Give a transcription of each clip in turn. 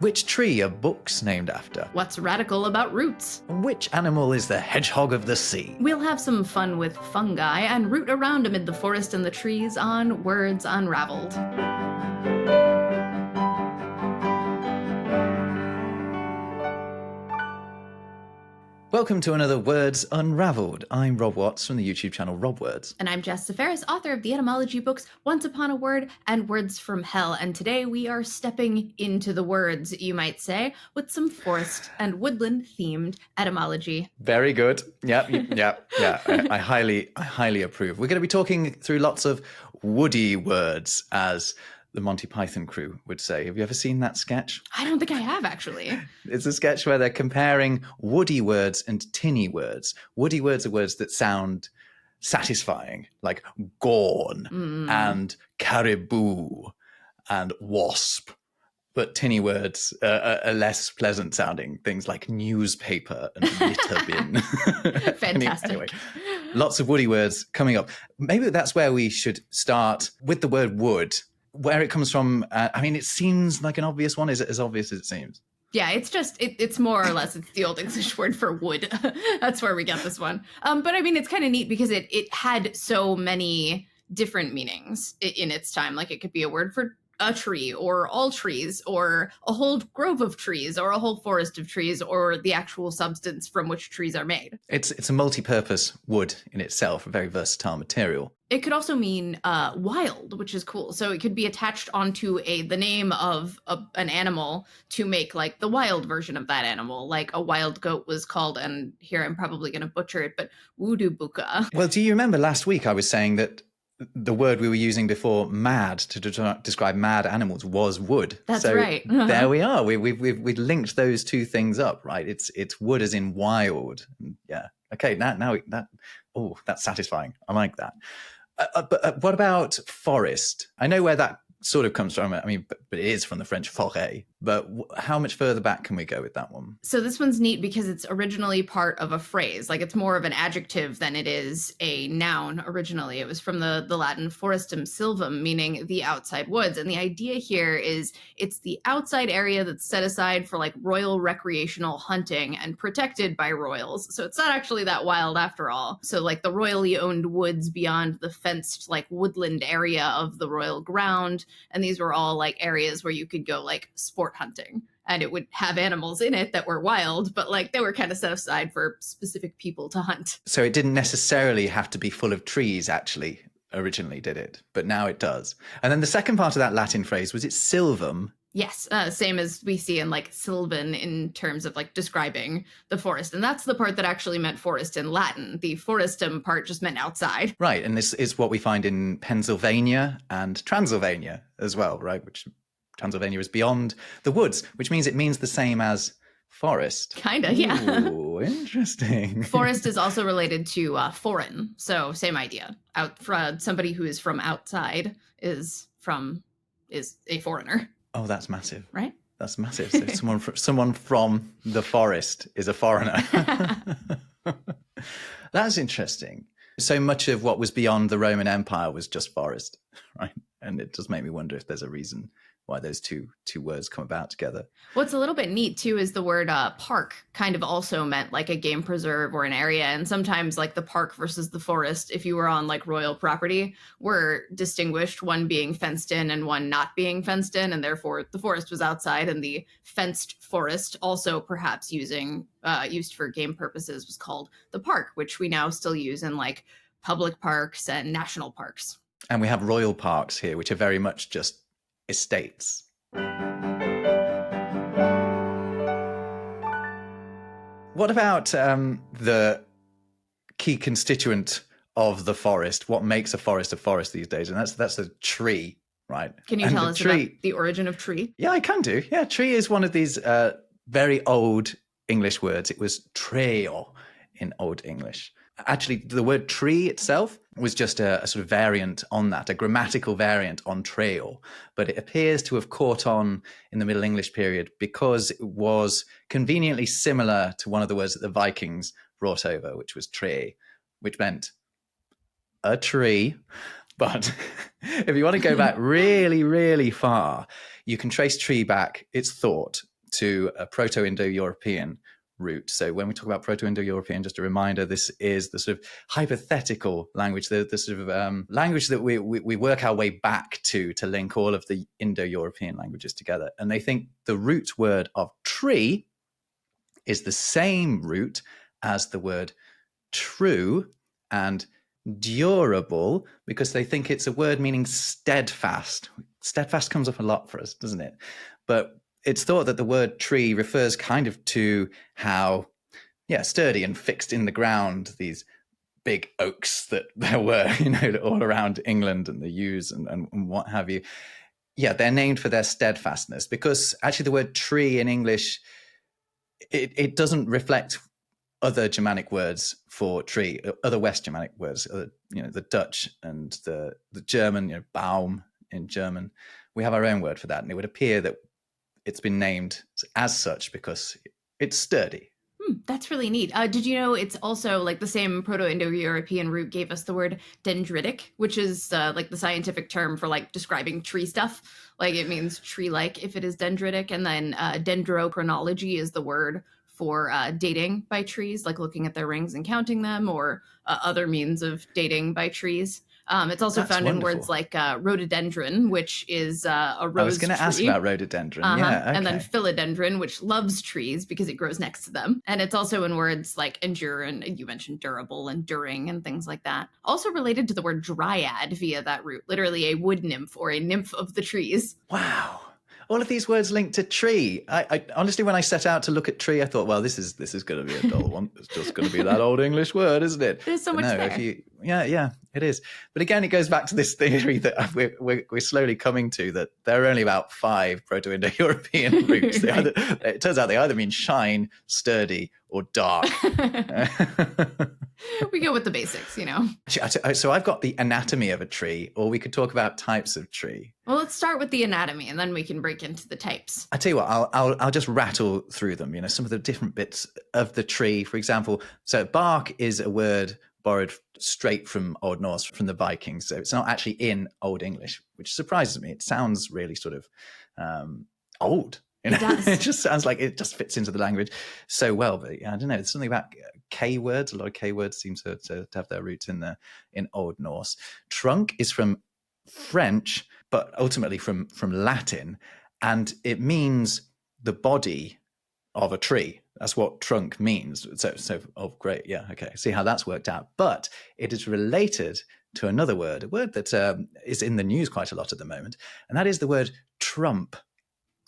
Which tree are books named after? What's radical about roots? Which animal is the hedgehog of the sea? We'll have some fun with fungi and root around amid the forest and the trees on Words Unravelled. Welcome to another Words Unravelled. I'm Rob Watts from the YouTube channel Rob Words. And I'm Jess Safaris, author of the etymology books Once Upon a Word and Words from Hell. And today we are stepping into the words, you might say, with some forest and woodland themed etymology. Very good. Yeah. I highly approve. We're going to be talking through lots of woody words, as the Monty Python crew would say. Have you ever seen that sketch? I don't think I have, actually. It's a sketch where they're comparing woody words and tinny words. Woody words are words that sound satisfying, like gone and caribou and wasp. But tinny words are less pleasant sounding, things like newspaper and litter bin. Fantastic. Anyway, lots of woody words coming up. Maybe that's where we should start with the word wood. Where it comes from, it seems like an obvious one. Is it as obvious as it seems? Yeah, it's just, it's more or less, it's the Old English word for wood. That's where we get this one. But I mean, it's kind of neat because it had so many different meanings in its time. Like it could be a word for a tree or all trees or a whole grove of trees or a whole forest of trees or the actual substance from which trees are made. It's a multi-purpose wood in itself, a very versatile material. It could also mean wild, which is cool. So it could be attached onto the name of an animal to make like the wild version of that animal. Like a wild goat was called, and here I'm probably going to butcher it, but wudubuka. Well, do you remember last week I was saying that the word we were using before, mad, to describe mad animals was wood. That's right. There we are. We've linked those two things up, right? It's wood as in wild. Yeah. Okay. That's satisfying. I like that. But what about forest? I know where that sort of comes from. I mean, but it is from the French forêt. But how much further back can we go with that one? So this one's neat because it's originally part of a phrase. Like it's more of an adjective than it is a noun originally. It was from the Latin forestum silvum, meaning the outside woods. And the idea here is it's the outside area that's set aside for like royal recreational hunting and protected by royals. So it's not actually that wild after all. So like the royally owned woods beyond the fenced like woodland area of the royal ground. And these were all like areas where you could go like sport hunting, and it would have animals in it that were wild, but like they were kind of set aside for specific people to hunt. So it didn't necessarily have to be full of trees, actually, originally, did it? But now it does. And then the second part of that Latin phrase, was it silvum? Yes, same as we see in like sylvan in terms of like describing the forest. And that's the part that actually meant forest in Latin. The forestum part just meant outside. Right, and this is what we find in Pennsylvania and Transylvania as well, right? Which Transylvania is beyond the woods, which means it means the same as forest. Kind of, yeah. Ooh, interesting. Forest is also related to foreign, so same idea. Somebody who is from outside is a foreigner. Oh, that's massive. Right? That's massive. So someone from the forest is a foreigner. That's interesting. So much of what was beyond the Roman Empire was just forest, right? And it does make me wonder if there's a reason why those two words come about together. What's a little bit neat too is the word park kind of also meant like a game preserve or an area, and sometimes like the park versus the forest, if you were on like royal property, were distinguished, one being fenced in and one not being fenced in, and therefore the forest was outside, and the fenced forest, also perhaps used for game purposes, was called the park, which we now still use in like public parks and national parks. And we have royal parks here, which are very much just estates. What about the key constituent of the forest? What makes a forest these days? And that's a tree, right? Can you tell us about the origin of tree? Yeah, I can do. Yeah, tree is one of these very old English words. It was treo in Old English. Actually, the word tree itself was just a sort of variant on that, a grammatical variant on trail. But it appears to have caught on in the Middle English period because it was conveniently similar to one of the words that the Vikings brought over, which was tre, which meant a tree. But if you want to go back really, really far, you can trace tree back, it's thought, to a Proto-Indo-European root. So when we talk about Proto-Indo-European, just a reminder, this is the sort of hypothetical language, the sort of language that we work our way back to link all of the Indo-European languages together. And they think the root word of tree is the same root as the word true and durable, because they think it's a word meaning steadfast. Steadfast comes up a lot for us, doesn't it? But it's thought that the word tree refers kind of to how, sturdy and fixed in the ground these big oaks that there were, all around England, and the yews and what have you. Yeah, they're named for their steadfastness, because actually the word tree in English, it doesn't reflect other Germanic words for tree, other West Germanic words, the Dutch and the German, Baum in German. We have our own word for that, and it would appear that it's been named as such because it's sturdy. That's really neat. Did you know it's also like the same Proto-Indo-European root gave us the word dendritic, which is like the scientific term for like describing tree stuff. Like it means tree-like if it is dendritic. And then dendrochronology is the word for dating by trees, like looking at their rings and counting them, or other means of dating by trees. It's also found in words like rhododendron, which is a rose tree. I was going to ask about rhododendron, yeah. Okay. And then philodendron, which loves trees because it grows next to them. And it's also in words like endure, and you mentioned durable, enduring, and things like that. Also related to the word dryad via that root, literally a wood nymph or a nymph of the trees. Wow. All of these words linked to tree. I honestly, when I set out to look at tree, I thought, well, this is going to be a dull one. It's just going to be that old English word, isn't it? There's so much there. Yeah, it is. But again, it goes back to this theory that we're slowly coming to, that there are only about 5 Proto-Indo-European roots. It turns out they either mean shine, sturdy, or dark. We go with the basics, So I've got the anatomy of a tree, or we could talk about types of tree. Well, let's start with the anatomy, and then we can break into the types. I tell you what, I'll just rattle through them. Some of the different bits of the tree. For example, so bark is a word borrowed straight from Old Norse, from the Vikings. So it's not actually in Old English, which surprises me. It sounds really sort of old. It does. It just sounds like it just fits into the language so well. But I don't know. There's something about K words. A lot of K words seem to have their roots in Old Norse. Trunk is from French, but ultimately from Latin, and it means the body of a tree. That's what trunk means. So great, yeah, okay. See how that's worked out. But it is related to another word, a word that is in the news quite a lot at the moment, and that is the word trump.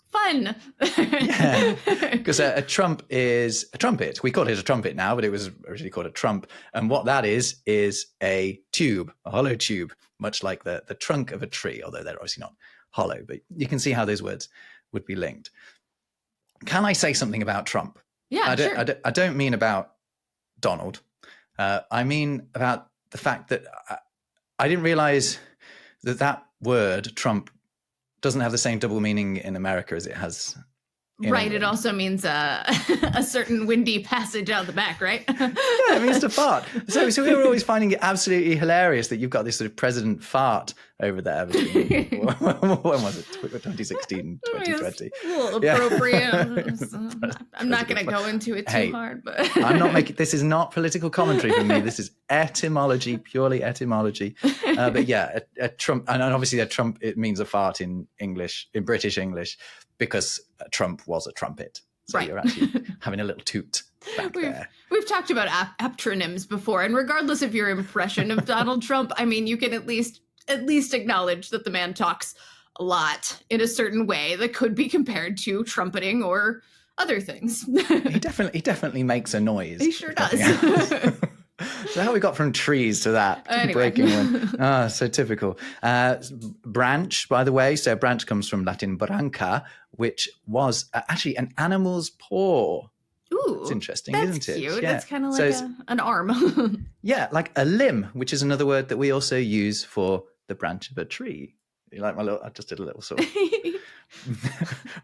Fun. Yeah, because a trump is a trumpet. We call it a trumpet now, but it was originally called a trump. And what that is a tube, a hollow tube, much like the trunk of a tree, although they're obviously not hollow. But you can see how those words would be linked. Can I say something about Trump? Yeah, sure. I don't mean about Donald. I mean about the fact that I didn't realize that word, Trump, doesn't have the same double meaning in America as it has in right. England. It also means a certain windy passage out the back, right? Yeah, it means to fart. So we were always finding it absolutely hilarious that you've got this sort of president fart over there. When was it? 2016, 2020. It's a little appropriate. I'm not going to go into it too hard. But I'm not making, this is not political commentary from me. This is etymology, purely etymology. But yeah, a trump, and obviously a trump, it means a fart in English, in British English, because Trump was a trumpet. So right. You're actually having a little toot back there. We've talked about aptronyms before, and regardless of your impression of Donald Trump, I mean, you can at least acknowledge that the man talks a lot in a certain way that could be compared to trumpeting or other things. He definitely makes a noise. He sure does. So how we got from trees to that anyway. Breaking one. So typical. Branch, by the way. So branch comes from Latin branca, which was actually an animal's paw. Ooh, it's interesting, that's isn't it? Cute. Yeah. That's kind of like an arm. Yeah, like a limb, which is another word that we also use for the branch of a tree. You like my little? I just did a little sort of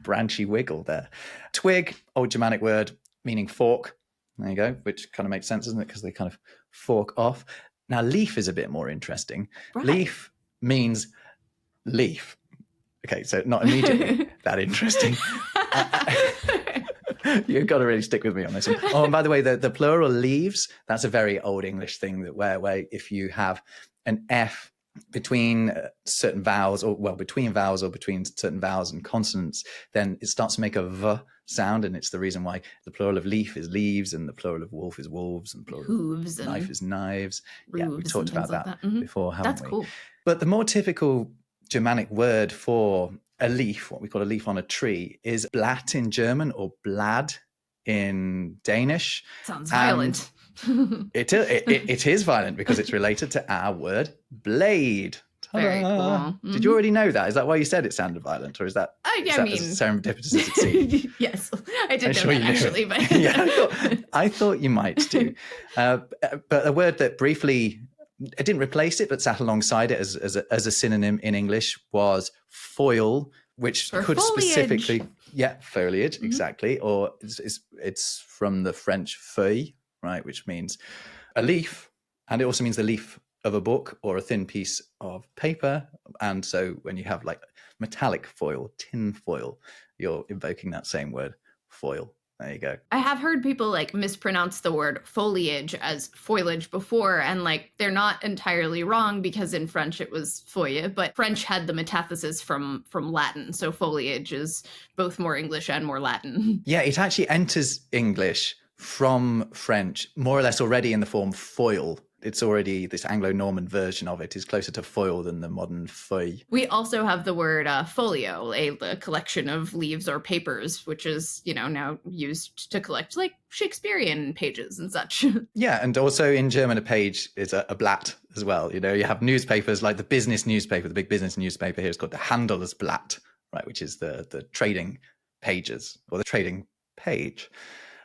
branchy wiggle there. Twig, Old Germanic word meaning fork. There you go, which kind of makes sense, doesn't it? Because they kind of fork off. Now, leaf is a bit more interesting. Right. Leaf means leaf. Okay, so not immediately that interesting. You've got to really stick with me on this one. Oh, and by the way, the plural leaves, that's a very old English thing that where if you have an F between certain vowels, or well, between vowels or between certain vowels and consonants, then it starts to make a V sound. And it's the reason why the plural of leaf is leaves and the plural of wolf is wolves and the plural hooves of knife is knives. Yeah, we roofs talked and about things that like that. before, haven't That's we? cool. But the more typical Germanic word for a leaf, what we call a leaf on a tree, is blatt in German or blad in Danish. Sounds And violent. it is violent because it's related to our word blade. Ta-da! Very cool. Did you already know that? Is that why you said it sounded violent, or is that, I is that mean, as serendipitous as it seems? Yes, I did I'm know sure that you knew actually, it. but Yeah, I thought you might do. But a word that briefly, it didn't replace it, but sat alongside it as a synonym in English was foil, which or could foliage. specifically, foliage, exactly. Or it's from the French feuille, right, which means a leaf, and it also means the leaf of a book or a thin piece of paper. And so when you have like metallic foil, tin foil, you're invoking that same word, foil. There you go. I have heard people like mispronounce the word foliage as foliage before, and like they're not entirely wrong because in French it was feuille, but French had the metathesis from Latin, so foliage is both more English and more Latin. Yeah, it actually enters English from French more or less already in the form foil. It's already, this Anglo-Norman version of it is closer to foil than the modern feuille. We also have the word folio, a collection of leaves or papers, which is, now used to collect like Shakespearean pages and such. Yeah, and also in German, a page is a Blatt as well. You have newspapers like the business newspaper, the big business newspaper here is called the Handelsblatt, right, which is the trading pages or the trading page.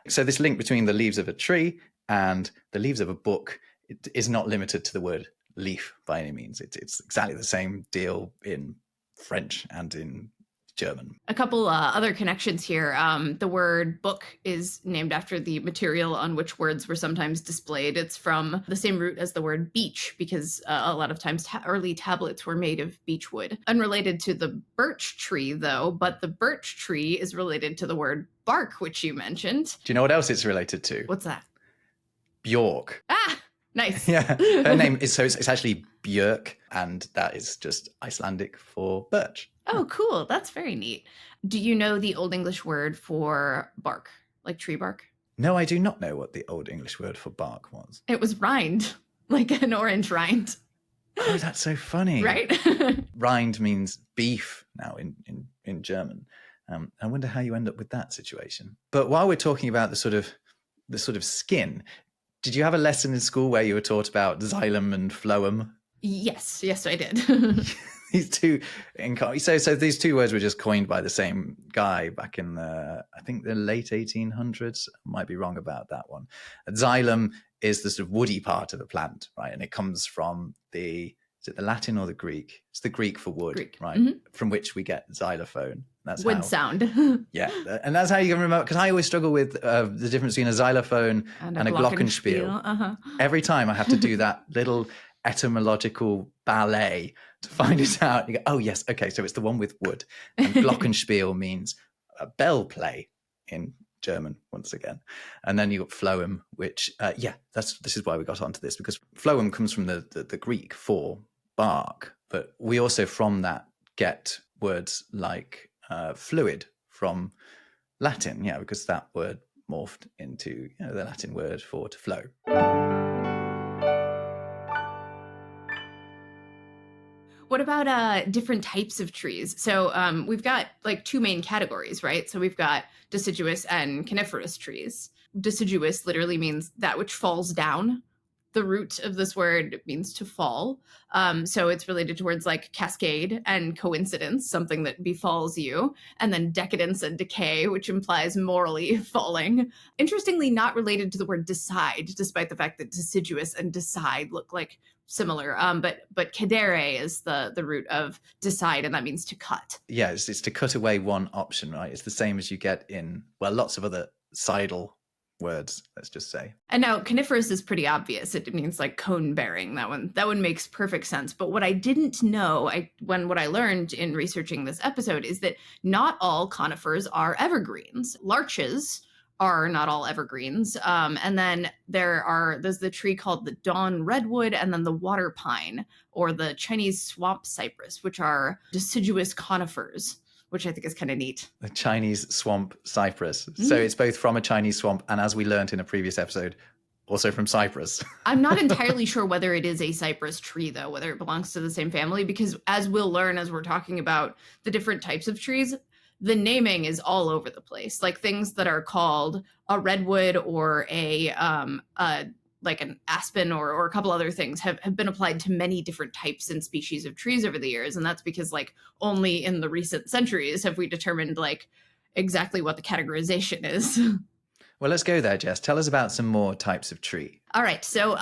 So this link between the leaves of a tree and the leaves of a book, it is not limited to the word leaf by any means. It's exactly the same deal in French and in German. A couple other connections here. The word book is named after the material on which words were sometimes displayed. It's from the same root as the word beech, because a lot of times early tablets were made of beech wood. Unrelated to the birch tree, though, but the birch tree is related to the word bark, which you mentioned. Do you know what else it's related to? What's that? Bjork. Ah! Nice. Yeah, her name is, so it's actually Björk, and that is just Icelandic for birch. Oh, cool. That's very neat. Do you know the Old English word for bark, like tree bark? No, I do not know what the Old English word for bark was. It was rind, like an orange rind. Oh, that's so funny. Right? Rind means beef now in German. I wonder how you end up with that situation. But while we're talking about the sort of skin, did you have a lesson in school where you were taught about xylem and phloem? Yes, I did. These two, so these two words were just coined by the same guy back in I think the late 1800s. I might be wrong about that one. Xylem is the sort of woody part of a plant, right? And it comes from is it the Latin or the Greek? It's the Greek for wood, Greek. right? Mm-hmm. From which we get xylophone. That's wood sound. Yeah, and that's how you can remember, because I always struggle with the difference between a xylophone and a glockenspiel. Uh-huh. Every time I have to do that little etymological ballet to find it out. You go, oh yes, okay, so it's the one with wood. And glockenspiel means a bell play in German, once again. And then you got phloem, which, this is why we got onto this, because phloem comes from the Greek for bark, but we also from that get words like fluid from Latin, because that word morphed into the Latin word for to flow. What about different types of trees? So we've got like two main categories, right? So we've got deciduous and coniferous trees. Deciduous literally means that which falls down. The root of this word means to fall. So it's related to words like cascade and coincidence, something that befalls you, and then decadence and decay, which implies morally falling. Interestingly, not related to the word decide, despite the fact that deciduous and decide look like similar. But cadere is the root of decide, and that means to cut. Yeah, it's to cut away one option, right? It's the same as you get in, lots of other sidal words, let's just say. And now coniferous is pretty obvious. It means like cone bearing. That one makes perfect sense. But what I didn't know, what I learned in researching this episode is that not all conifers are evergreens. Larches are not all evergreens. And then there's the tree called the dawn redwood, and then the water pine or the Chinese swamp cypress, which are deciduous conifers, which I think is kind of neat. The Chinese swamp cypress. So it's both from a Chinese swamp and, as we learned in a previous episode, also from Cyprus. I'm not entirely sure whether it is a cypress tree, though, whether it belongs to the same family, because as we'll learn as we're talking about the different types of trees, the naming is all over the place. Like things that are called a redwood or like an aspen or a couple other things have been applied to many different types and species of trees over the years. And that's because like only in the recent centuries have we determined like exactly what the categorization is. Well, let's go there, Jess. Tell us about some more types of tree. All right. So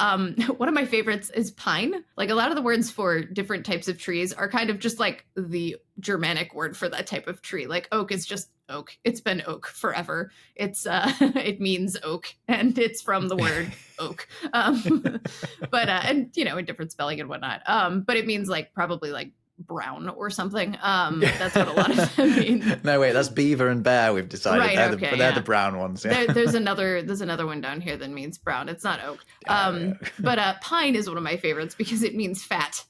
one of my favorites is pine. Like a lot of the words for different types of trees are kind of just like the Germanic word for that type of tree. Like oak is just oak. It's been oak forever. It's it means oak, and it's from the word oak. But and you know, in different spelling and whatnot. But it means like probably like brown or something. That's what a lot of them mean. No, wait, that's beaver and bear, we've decided. Right, They're the brown ones. Yeah. There's another one down here that means brown. It's not oak. But pine is one of my favorites because it means fat.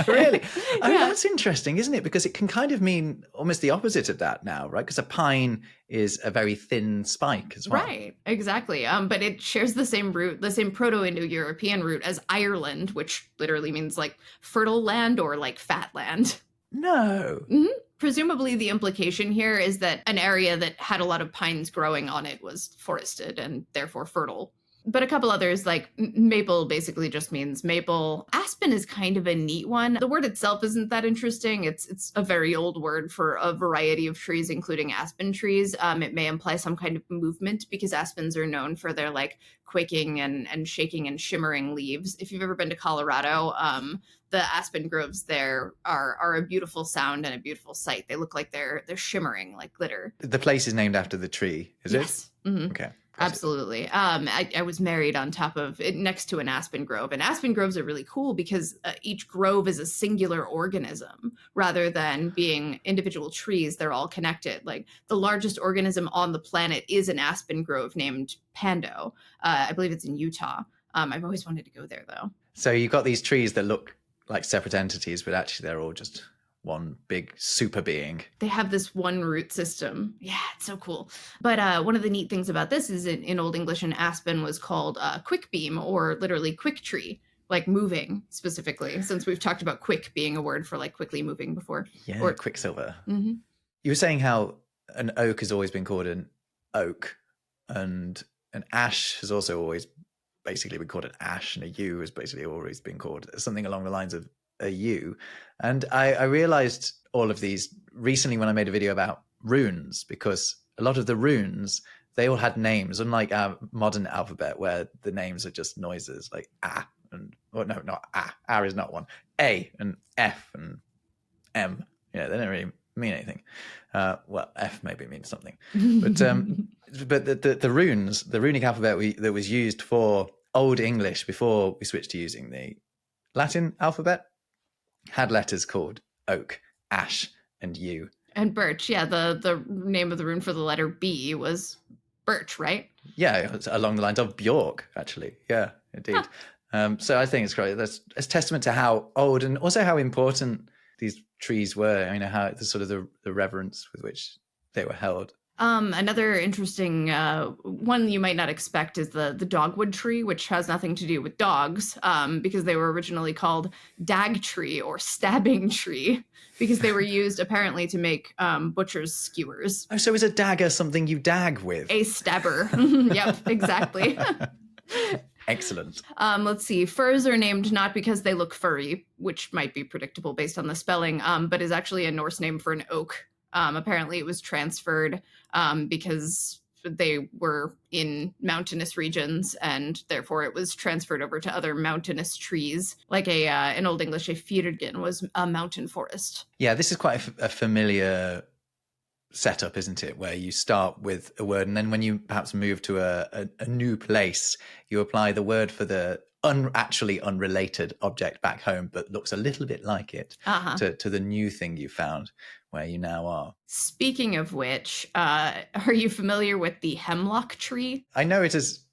Really? I mean, that's interesting, isn't it? Because it can kind of mean almost the opposite of that now, right? Because a pine is a very thin spike as well. Right, exactly. But it shares the same root, the same Proto-Indo-European root as Ireland, which literally means like fertile land or like fat land. No. Mm-hmm. Presumably the implication here is that an area that had a lot of pines growing on it was forested and therefore fertile. But a couple others, like maple basically just means maple. Aspen is kind of a neat one. The word itself isn't that interesting. It's a very old word for a variety of trees, including aspen trees. It may imply some kind of movement because aspens are known for their like quaking and shaking and shimmering leaves. If you've ever been to Colorado, the aspen groves there are a beautiful sound and a beautiful sight. They look like they're shimmering like glitter. The place is named after the tree, is it? Yes. Mm-hmm. Okay. Absolutely. I was married on top of it next to an aspen grove, and aspen groves are really cool because each grove is a singular organism rather than being individual trees. They're all connected. Like the largest organism on the planet is an aspen grove named Pando. I believe it's in Utah. I've always wanted to go there though. So you've got these trees that look like separate entities, but actually they're all just one big super being. They have this one root system. Yeah, it's so cool. But one of the neat things about this is in Old English, an aspen was called quick beam, or literally quick tree, like moving specifically, since we've talked about quick being a word for like quickly moving before. Yeah, or quicksilver. Mm-hmm. You were saying how an oak has always been called an oak, and an ash has also always basically been called an ash, and a yew has basically always been called something along the lines of a yew. And I realized all of these recently when I made a video about runes, because a lot of the runes, they all had names, unlike our modern alphabet where the names are just noises like A and, or no, not A. A is not one. A and F and M. Yeah, they don't really mean anything. Well, F maybe means something. But the runes, the runic alphabet that was used for Old English before we switched to using the Latin alphabet had letters called oak, ash, and yew. And birch. Yeah, the name of the rune for the letter B was birch, right? Yeah, it's along the lines of Bjork, actually. Yeah, indeed. Huh. So I think it's great. That's a testament to how old and also how important these trees were. I mean, how the sort of the reverence with which they were held. Another interesting one you might not expect is the dogwood tree, which has nothing to do with dogs, because they were originally called dag tree or stabbing tree, because they were used apparently to make butcher's skewers. Oh, so is a dagger something you dag with? A stabber. Yep, exactly. Excellent. Let's see. Firs are named not because they look furry, which might be predictable based on the spelling, but is actually a Norse name for an oak. Apparently it was transferred because they were in mountainous regions, and therefore it was transferred over to other mountainous trees. Like in Old English, a firgen was a mountain forest. Yeah, this is quite a familiar setup, isn't it? Where you start with a word, and then when you perhaps move to a new place, you apply the word for the actually unrelated object back home, but looks a little bit like it to the new thing you found where you now are. Speaking of which, are you familiar with the hemlock tree? I know it is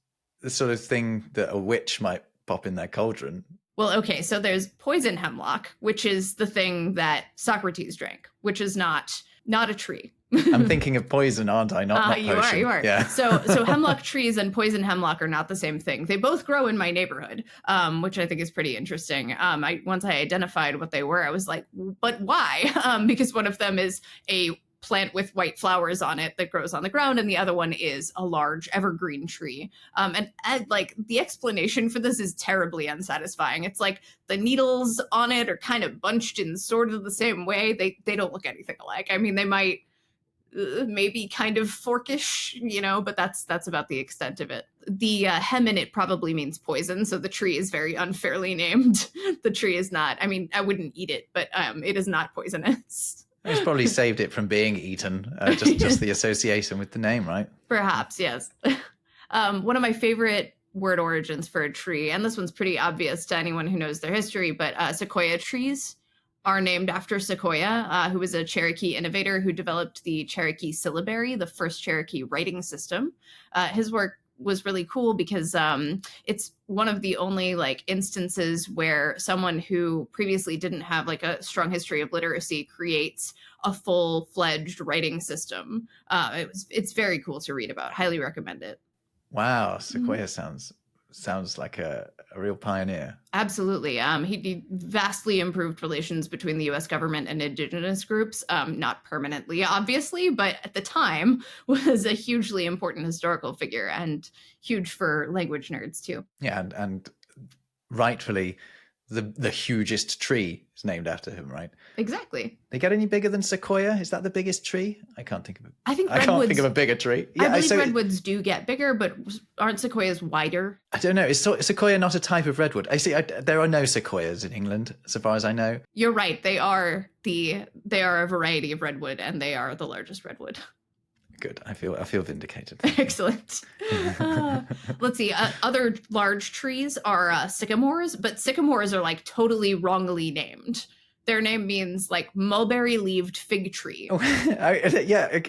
the sort of thing that a witch might pop in their cauldron. Well, okay, so there's poison hemlock, which is the thing that Socrates drank, which is not a tree. I'm thinking of poison, aren't I? Not potion. You are. Yeah. So hemlock trees and poison hemlock are not the same thing. They both grow in my neighborhood, which I think is pretty interesting. Once I identified what they were, I was like, but why? Because one of them is a plant with white flowers on it that grows on the ground, and the other one is a large evergreen tree. And like the explanation for this is terribly unsatisfying. It's like the needles on it are kind of bunched in sort of the same way. They don't look anything alike. I mean, they might maybe kind of forkish, but that's about the extent of it. The hem in it probably means poison, so the tree is very unfairly named. The tree is not, I mean, I wouldn't eat it, but it is not poisonous. It's probably saved it from being eaten, just the association with the name, right? Perhaps, yes. One of my favorite word origins for a tree, and this one's pretty obvious to anyone who knows their history, but sequoia trees are named after Sequoia, who was a Cherokee innovator who developed the Cherokee syllabary, the first Cherokee writing system. His work was really cool because it's one of the only instances where someone who previously didn't have a strong history of literacy creates a full-fledged writing system. It's very cool to read about. Highly recommend it. Wow, Sequoia sounds like a real pioneer. Absolutely. He vastly improved relations between the U.S. government and indigenous groups, not permanently, obviously, but at the time was a hugely important historical figure and huge for language nerds, too. Yeah, and rightfully, the hugest tree is named after him, right? Exactly. They get any bigger than Sequoia? Is that the biggest tree? I can't think of it. I can't think of a bigger tree. Yeah, I believe redwoods do get bigger, but aren't sequoias wider? I don't know. Is Sequoia not a type of redwood? There are no sequoias in England, so far as I know. You're right. They are a variety of redwood, and they are the largest redwood. Good. I feel vindicated. Excellent. Let's see. Other large trees are sycamores, but sycamores are totally wrongly named. Their name means mulberry-leaved fig tree. Yeah.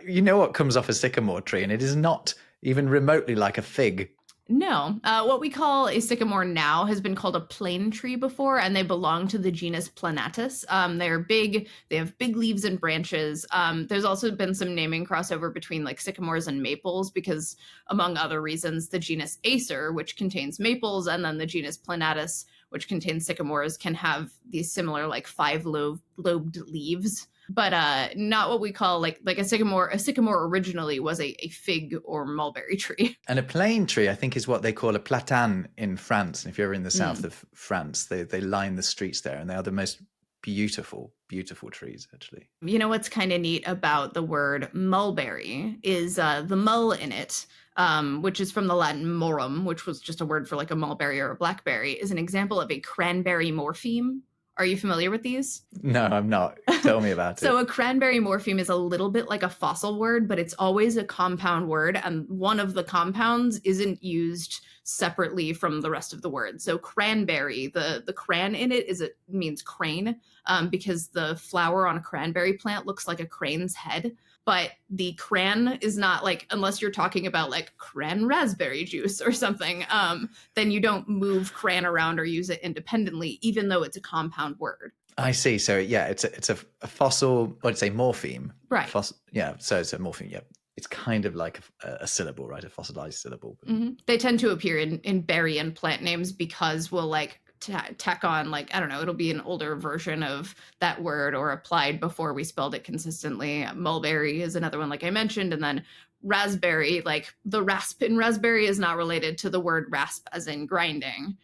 You know what comes off a sycamore tree, and it is not even remotely like a fig. No. What we call a sycamore now has been called a plane tree before, and they belong to the genus Planatus. They're big. They have big leaves and branches. There's also been some naming crossover between sycamores and maples because, among other reasons, the genus Acer, which contains maples, and then the genus Planatus, which contains sycamores, can have these similar 5-lobed leaves. But not what we call a sycamore. A sycamore originally was a fig or mulberry tree. And a plane tree, I think, is what they call a platane in France. And if you're in the south of France, they line the streets there, and they are the most beautiful, beautiful trees, actually. You know what's kind of neat about the word mulberry is the mull in it, which is from the Latin morum, which was just a word for a mulberry or a blackberry, is an example of a cranberry morpheme. Are you familiar with these? No, I'm not. Tell me about it. So a cranberry morpheme is a little bit like a fossil word, but it's always a compound word. And one of the compounds isn't used separately from the rest of the word. So cranberry, the cran in it means crane, because the flower on a cranberry plant looks like a crane's head. But the cran is not unless you're talking about cran raspberry juice or something, then you don't move cran around or use it independently, even though it's a compound word. I see. So yeah, it's a fossil, I'd say morpheme. Right. Yeah. So it's a morpheme. Yeah. It's kind of like a syllable, right? A fossilized syllable. Mm-hmm. They tend to appear in berry and plant names because we'll tack on I don't know, it'll be an older version of that word or applied before we spelled it consistently. Mulberry is another one like I mentioned, and then raspberry, the rasp in raspberry is not related to the word rasp as in grinding,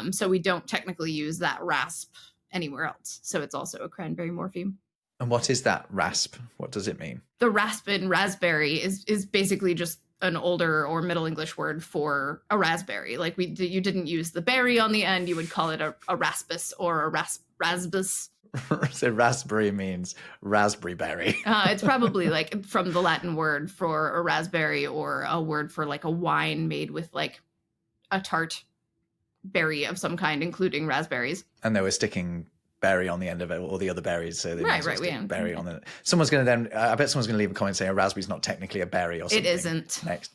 so we don't technically use that rasp anywhere else, so it's also a cranberry morpheme. And what is that rasp? What does it mean? The rasp in raspberry is basically just an older or Middle English word for a raspberry. You didn't use the berry on the end, you would call it a raspus or a raspus. So raspberry means raspberry berry. It's probably like from the Latin word for a raspberry, or a word for like a wine made with like a tart berry of some kind, including raspberries. And they were sticking berry on the end of it, all the other berries. So they Right, might as well right, stick yeah. berry on it. Someone's going to then, I bet someone's going to leave a comment saying a raspberry's not technically a berry or something. It isn't. Next.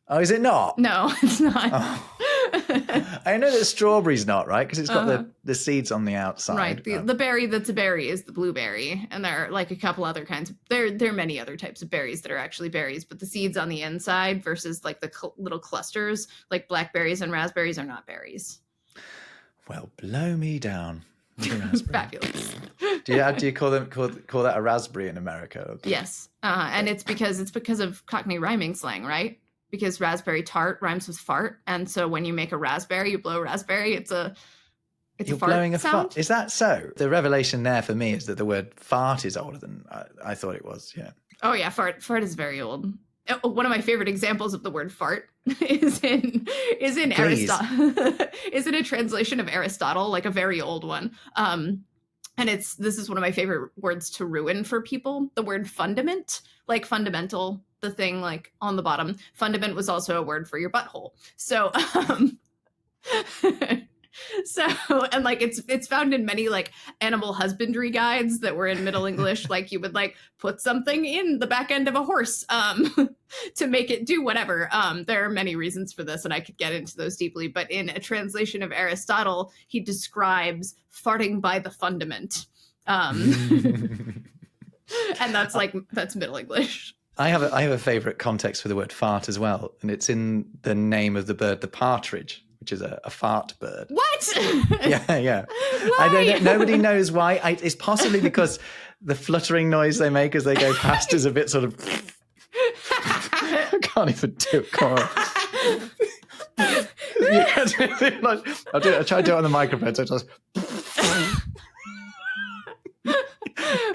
Oh, is it not? No, it's not. Oh. I know that strawberry's not, right? Because it's got the seeds on the outside. Right. The berry that's a berry is the blueberry. And there are like a couple other kinds. There are many other types of berries that are actually berries, but the seeds on the inside versus like the little clusters, like blackberries and raspberries, are not berries. Well, blow me down. Fabulous. Do you call that a raspberry in America? Yes. And it's because of Cockney rhyming slang, right? Because raspberry tart rhymes with fart, and so when you make a raspberry, you blow raspberry. You're a fart blowing a sound. fart. Is that so? The revelation there for me is that the word fart is older than I thought it was. Yeah. Oh yeah, fart is very old. One of my favorite examples of the word fart is in Aristotle. Is in a translation of Aristotle, like a very old one. And this is one of my favorite words to ruin for people. The word fundament, like fundamental, the thing like on the bottom. Fundament was also a word for your butthole. So and like it's found in many like animal husbandry guides that were in Middle English. Like you would like put something in the back end of a horse to make it do whatever. There are many reasons for this, and I could get into those deeply. But in a translation of Aristotle, he describes farting by the fundament. And that's Middle English. I have a favorite context for the word fart as well, and it's in the name of the bird, the partridge, which is a fart bird. What? Yeah. Why? I don't know. Nobody knows why. It's possibly because the fluttering noise they make as they go past is a bit sort of. I can't even do it. Come on. I'll try to do it on the microphone. So it just.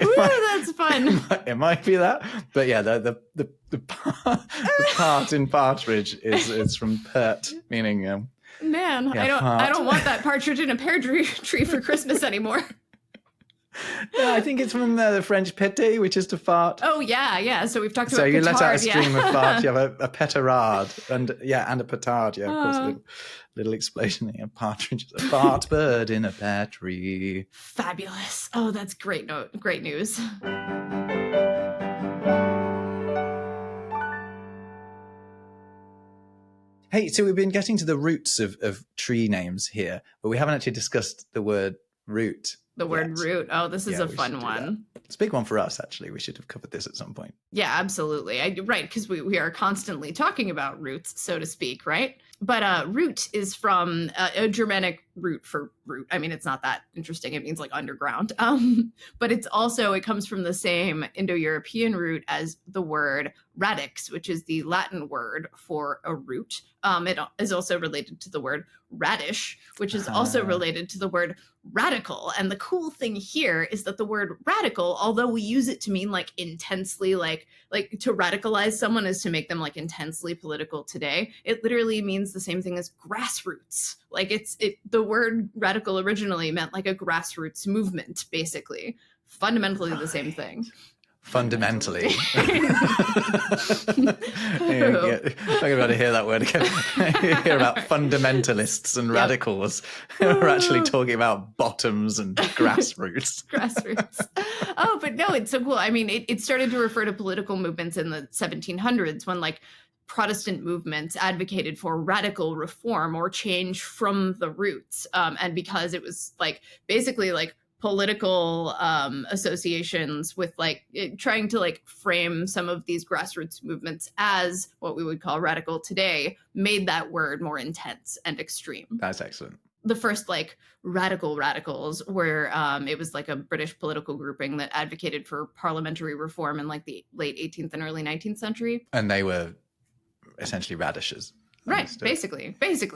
Ooh, that's fun. It might be that, but yeah, the part in partridge is from pert, meaning man, yeah, I don't want that partridge in a pear tree for Christmas anymore. Yeah, I think it's from the French péter, which is to fart. Oh yeah. So we've talked about. So you petard, let out a stream of fart. You have a pétarade and a petard. Yeah, of course, little explosion. A partridge is a fart bird in a pear tree. Fabulous. Oh, that's great. Great news. Hey, so we've been getting to the roots of tree names here, but we haven't actually discussed the word root. The word root. Oh, this is a fun one. It's a big one for us, actually. We should have covered this at some point. Yeah, absolutely. Right, because we are constantly talking about roots, so to speak, right? But root is from a Germanic root for root. I mean, it's not that interesting. It means like underground. But it comes from the same Indo-European root as the word radix, which is the Latin word for a root. It is also related to the word radish, which is also related to the word radical. And the cool thing here is that the word radical, although we use it to mean like intensely, like to radicalize someone is to make them like intensely political today, it literally means the same thing as grassroots. Like the word radical originally meant like a grassroots movement, basically. Fundamentally the same thing. Fundamentally. I'm about to hear that word again. Hear about fundamentalists and radicals who are actually talking about bottoms and grassroots. Grassroots. Oh, but no, it's so cool. I mean, it started to refer to political movements in the 1700s when like Protestant movements advocated for radical reform or change from the roots. And because it was like basically like political associations with like trying to like frame some of these grassroots movements as what we would call radical today, made that word more intense and extreme. That's excellent. The first like radicals were it was like a British political grouping that advocated for parliamentary reform in like the late 18th and early 19th century. And they were essentially radishes. Right, basically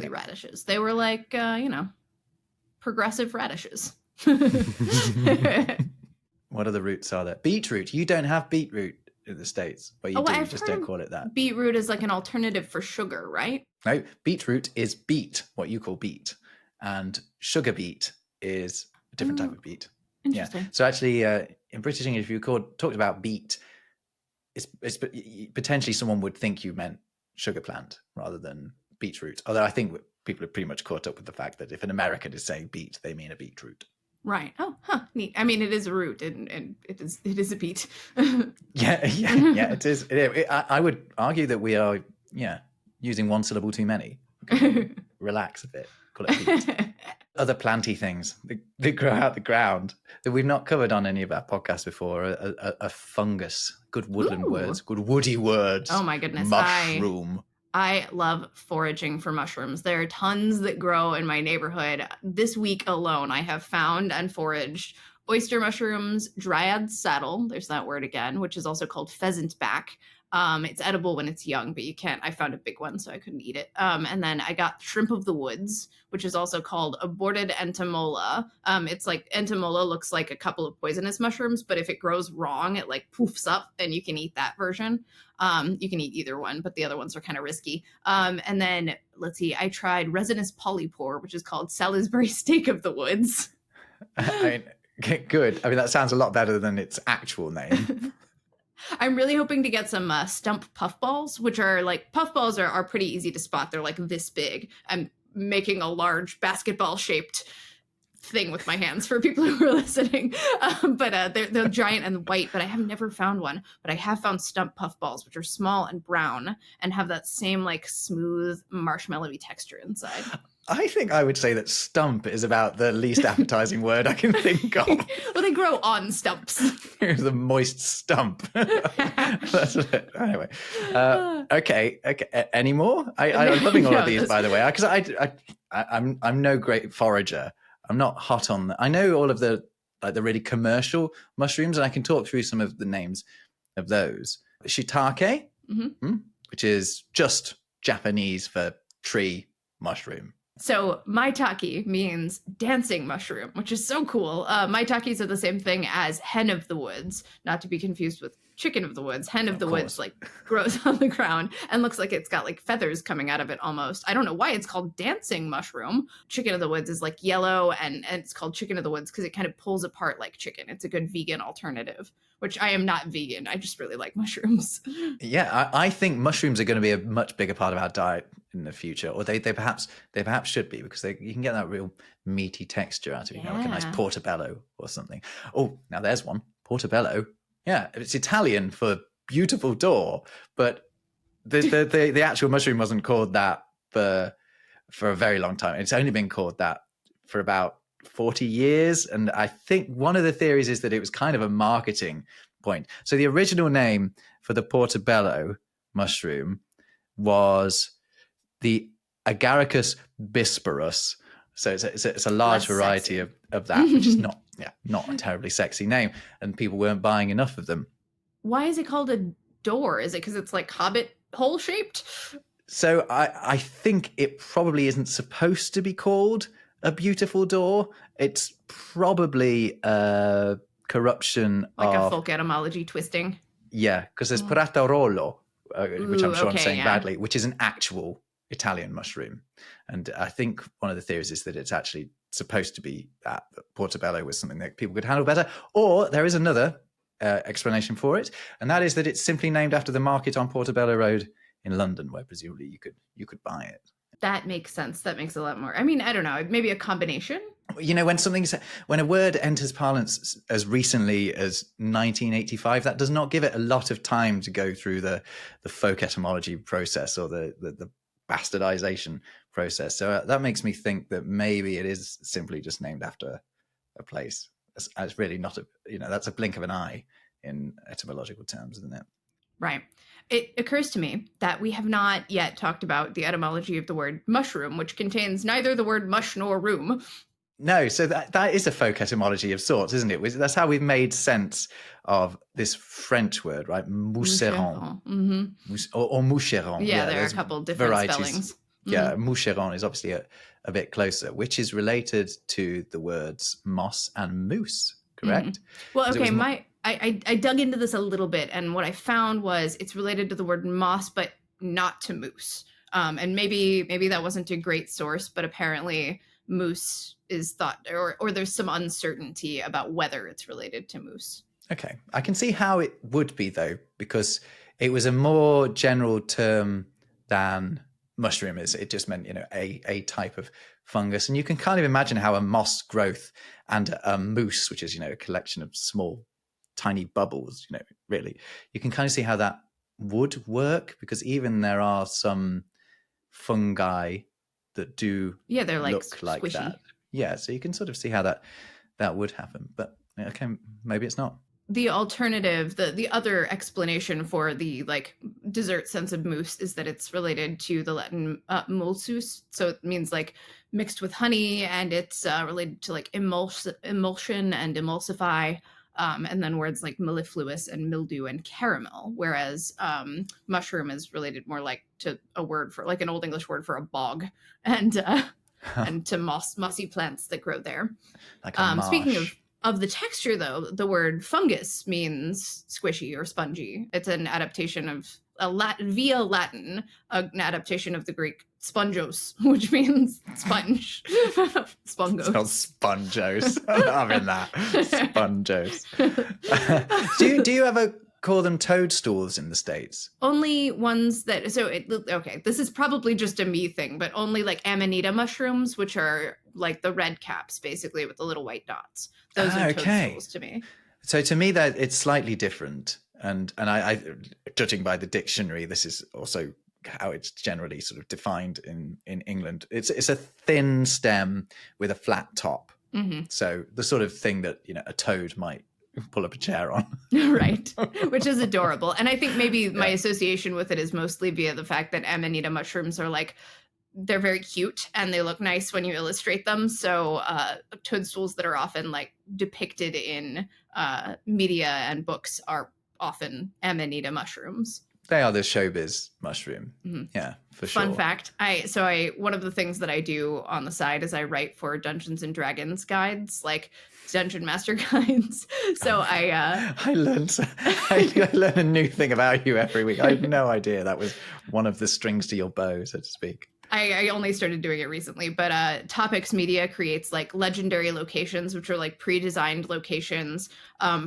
radishes. They were like progressive radishes. What other roots are there? Beetroot. You don't have beetroot in the States, but you do. Just don't call it that. Beetroot is like an alternative for sugar, right? No, beetroot is beet, what you call beet, and sugar beet is a different type of beet. Interesting. So actually, in British English, if you talked about beet, it's potentially someone would think you meant sugar plant rather than beetroot. Although I think people are pretty much caught up with the fact that if an American is saying beet, they mean a beetroot. Right. Oh, neat. I mean, it is a root, and it is a beet. Yeah, it is. I would argue that we are, using one syllable too many. Relax a bit. Call it beet. Other planty things that grow out the ground that we've not covered on any of our podcasts before are fungus. Good woodland words. Good woody words. Oh my goodness. Mushroom. I love foraging for mushrooms. There are tons that grow in my neighborhood. This week alone, I have found and foraged oyster mushrooms, dryad saddle, there's that word again, which is also called pheasant back. It's edible when it's young, but you can't. I found a big one, so I couldn't eat it. And then I got shrimp of the woods, which is also called aborted entomola. It's like entomola looks like a couple of poisonous mushrooms, but if it grows wrong, it like poofs up and you can eat that version. You can eat either one, but the other ones are kind of risky. And then let's see, I tried resinous polypore, which is called Salisbury steak of the woods. I mean, good. I mean, that sounds a lot better than its actual name. I'm really hoping to get some stump puffballs, which are like puffballs are pretty easy to spot. They're like this big. I'm making a large basketball shaped thing with my hands for people who are listening. But they're giant and white, but I have never found one. But I have found stump puffballs, which are small and brown and have that same like smooth marshmallowy texture inside. I think I would say that stump is about the least appetizing word I can think of. Well, they grow on stumps. The moist stump. That's it. Anyway. Okay. Any more? I'm loving all of these, by the way, because I'm no great forager. I'm not hot on I know all of the really commercial mushrooms, and I can talk through some of the names of those. Shiitake, which is just Japanese for tree mushroom. So maitake means dancing mushroom, which is so cool. Maitakes are the same thing as hen of the woods, not to be confused with chicken of the woods. Hen of the woods like grows on the ground and looks like it's got like feathers coming out of it almost. I don't know why it's called dancing mushroom. Chicken of the woods is like yellow and it's called chicken of the woods because it kind of pulls apart like chicken. It's a good vegan alternative, which I am not vegan. I just really like mushrooms. Yeah, I think mushrooms are going to be a much bigger part of our diet in the future, or they perhaps should be, because you can get that real meaty texture out of it, like a nice portobello or something. Oh, now there's one, portobello. Yeah, it's Italian for beautiful door, but the actual mushroom wasn't called that for a very long time. It's only been called that for about 40 years, and I think one of the theories is that it was kind of a marketing point. So the original name for the portobello mushroom was the Agaricus bisporus. So it's a large variety of that, which is not a terribly sexy name, and people weren't buying enough of them. Why is it called a door? Is it because it's like hobbit hole shaped? So I think it probably isn't supposed to be called a beautiful door. It's probably a corruption like of a folk etymology twisting. Yeah, because there's Pratarolo, which I'm sure I'm saying yeah. badly, which is an actual Italian mushroom. And I think one of the theories is that it's actually supposed to be that portobello was something that people could handle better. Or there is another explanation for it, and that is that it's simply named after the market on Portobello Road in London, where presumably you could buy it. That makes sense. That makes a lot more. I mean, I don't know, maybe a combination. You know, when a word enters parlance as recently as 1985, that does not give it a lot of time to go through the folk etymology process or the bastardization process. So that makes me think that maybe it is simply just named after a place. It's really not that's a blink of an eye in etymological terms, isn't it? Right. It occurs to me that we have not yet talked about the etymology of the word mushroom, which contains neither the word mush nor room. No, so that is a folk etymology of sorts, isn't it? That's how we've made sense of this French word, right? Moucheron. Or moucheron. Yeah, there are a couple different varieties. Spellings. Yeah, moucheron is obviously a bit closer, which is related to the words moss and moose, correct? Well, okay, I dug into this a little bit, and what I found was it's related to the word moss, but not to moose. And maybe that wasn't a great source, but apparently moose is thought, or there's some uncertainty about whether it's related to moose. Okay. I can see how it would be, though, because it was a more general term than mushroom is. It just meant, a type of fungus. And you can kind of imagine how a moss growth and a moose, which is, a collection of small, tiny bubbles, really, you can kind of see how that would work, because even there are some fungi that do they're like look like squishy. that. Yeah, so you can sort of see how that would happen. But okay, maybe it's not. The alternative, the other explanation for the like dessert sense of mousse is that it's related to the Latin mulsus, so it means like mixed with honey, and it's related to like emulsion and emulsify, and then words like mellifluous and mildew and caramel, whereas mushroom is related more like to a word for like an Old English word for a bog, and and to mossy plants that grow there. Like a marsh. Speaking of the texture, though, the word fungus means squishy or spongy. It's an adaptation of via Latin, an adaptation of the Greek spongios, which means sponge. Spongos. It's not spongios. I'm in that. Spongios. Do you ever call them toadstools in the States? Only ones that, okay, this is probably just a me thing, but only like amanita mushrooms, which are like the red caps, basically, with the little white dots. Those are toadstools to me. So to me, that it's slightly different. And I, judging by the dictionary, this is also how it's generally sort of defined in England. It's a thin stem with a flat top. Mm-hmm. So the sort of thing that, a toad might pull up a chair on. Right. Which is adorable. And I think maybe my association with it is mostly via the fact that amanita mushrooms are like, they're very cute and they look nice when you illustrate them. So toadstools that are often like depicted in media and books are often amanita mushrooms. They are the showbiz mushroom. Mm-hmm. Yeah, for sure. Fun fact. One of the things that I do on the side is I write for Dungeons and Dragons guides, like Dungeon Master guides. So I learn a new thing about you every week. I had no idea that was one of the strings to your bow, so to speak. I only started doing it recently, but Topics Media creates like legendary locations, which are like pre-designed locations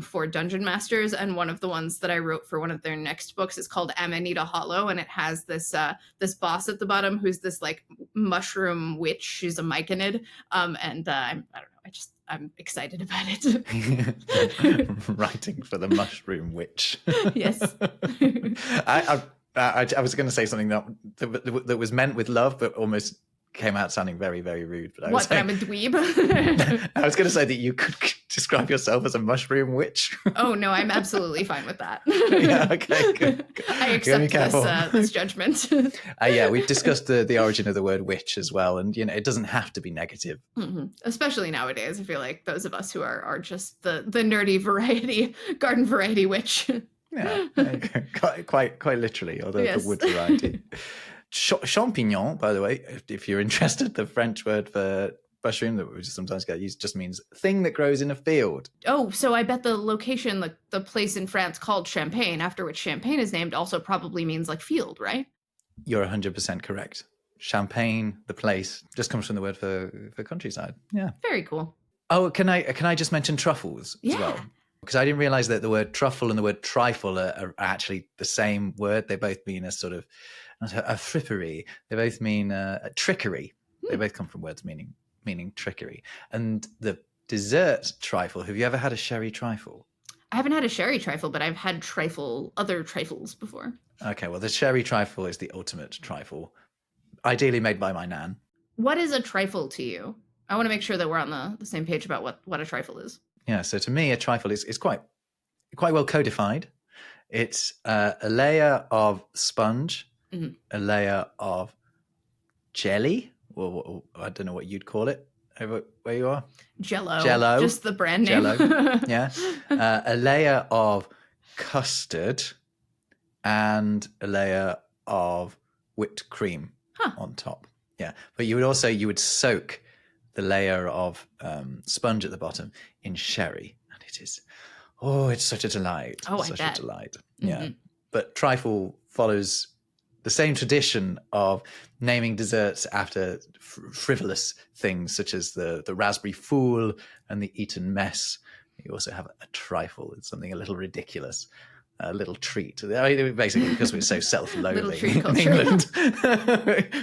for dungeon masters. And one of the ones that I wrote for one of their next books is called Amanita Hollow, and it has this this boss at the bottom who's this like mushroom witch. She's a myconid, and I don't know. I'm excited about it. Writing for the mushroom witch. Yes. I was going to say something that was meant with love, but almost came out sounding very, very rude. But I'm a dweeb? I was going to say that you could describe yourself as a mushroom witch. Oh, no, I'm absolutely fine with that. Yeah, okay, good. I accept this judgment. We've discussed the origin of the word witch as well. And, it doesn't have to be negative. Mm-hmm. Especially nowadays, I feel like those of us who are just the nerdy variety, garden variety witch. Yeah, quite literally, or the wood variety. Champignon, by the way, if you're interested, the French word for mushroom that we sometimes get used just means thing that grows in a field. Oh, so I bet the location, the place in France called Champagne, after which Champagne is named, also probably means like field, right? You're 100% correct. Champagne, the place, just comes from the word for countryside. Yeah. Very cool. Oh, can I just mention truffles as well? Because I didn't realize that the word truffle and the word trifle are actually the same word. They both mean a sort of a frippery. They both mean a trickery. They both come from words meaning trickery. And the dessert trifle, have you ever had a sherry trifle? I haven't had a sherry trifle, but I've had other trifles before. Okay, well, the sherry trifle is the ultimate trifle, ideally made by my nan. What is a trifle to you? I want to make sure that we're on the same page about what a trifle is. Yeah, so to me, a trifle is quite well codified. It's a layer of sponge, mm-hmm. a layer of jelly, or I don't know what you'd call it over where you are. Jello. Just the brand name. Jello, yeah. A layer of custard and a layer of whipped cream on top. Yeah, but you would soak the layer of sponge at the bottom in sherry, and it's such a delight. Oh, such I bet. a delight. Yeah, mm-hmm. But trifle follows the same tradition of naming desserts after frivolous things such as the raspberry fool and the Eton mess. You also have a trifle. It's something a little ridiculous, a little treat. I mean, basically, because we're so self-loathing in England,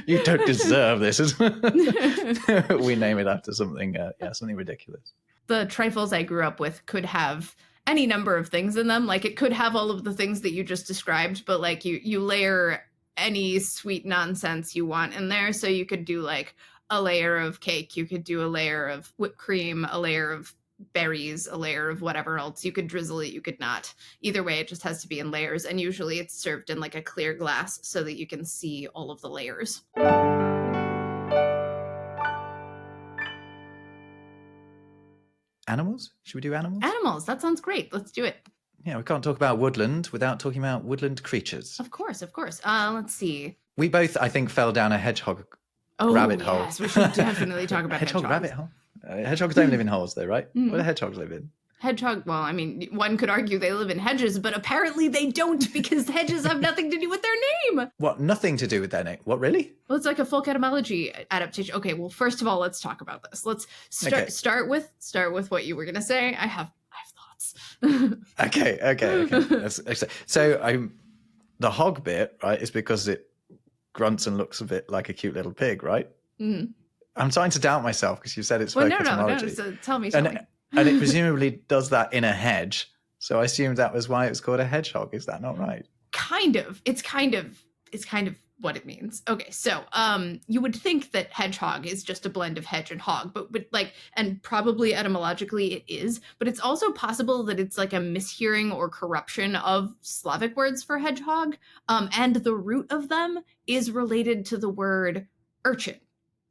you don't deserve this. We name it after something, something ridiculous. The trifles I grew up with could have any number of things in them. Like it could have all of the things that you just described, but like you layer any sweet nonsense you want in there. So you could do like a layer of cake, you could do a layer of whipped cream, a layer of berries, a layer of whatever else. You could drizzle it, you could not. Either way, it just has to be in layers. And usually it's served in like a clear glass so that you can see all of the layers. Animals? Should we do animals? Animals. That sounds great. Let's do it. Yeah, we can't talk about woodland without talking about woodland creatures. Of course. Let's see. We both, I think, fell down a hedgehog rabbit hole. Yes, we should definitely talk about hedgehog hedgehogs. rabbit hole. Hedgehogs don't live in holes, though, right? What do hedgehogs live in? Hedgehog, well, I mean, one could argue they live in hedges, but apparently they don't because hedges have nothing to do with their name. What? Nothing to do with their name? What, really? Well, it's like a folk etymology adaptation. Okay, well, first of all, let's talk about this. Let's start with what you were going to say. I have thoughts. Okay. So the hog bit, right, is because it grunts and looks a bit like a cute little pig, right? Mm-hmm. I'm starting to doubt myself because you said it's folk etymology. No. So tell me. And it presumably does that in a hedge. So I assumed that was why it was called a hedgehog. Is that not right? Kind of. It's kind of what it means. Okay, so you would think that hedgehog is just a blend of hedge and hog, but like, and probably etymologically it is, but it's also possible that it's like a mishearing or corruption of Slavic words for hedgehog, and the root of them is related to the word urchin.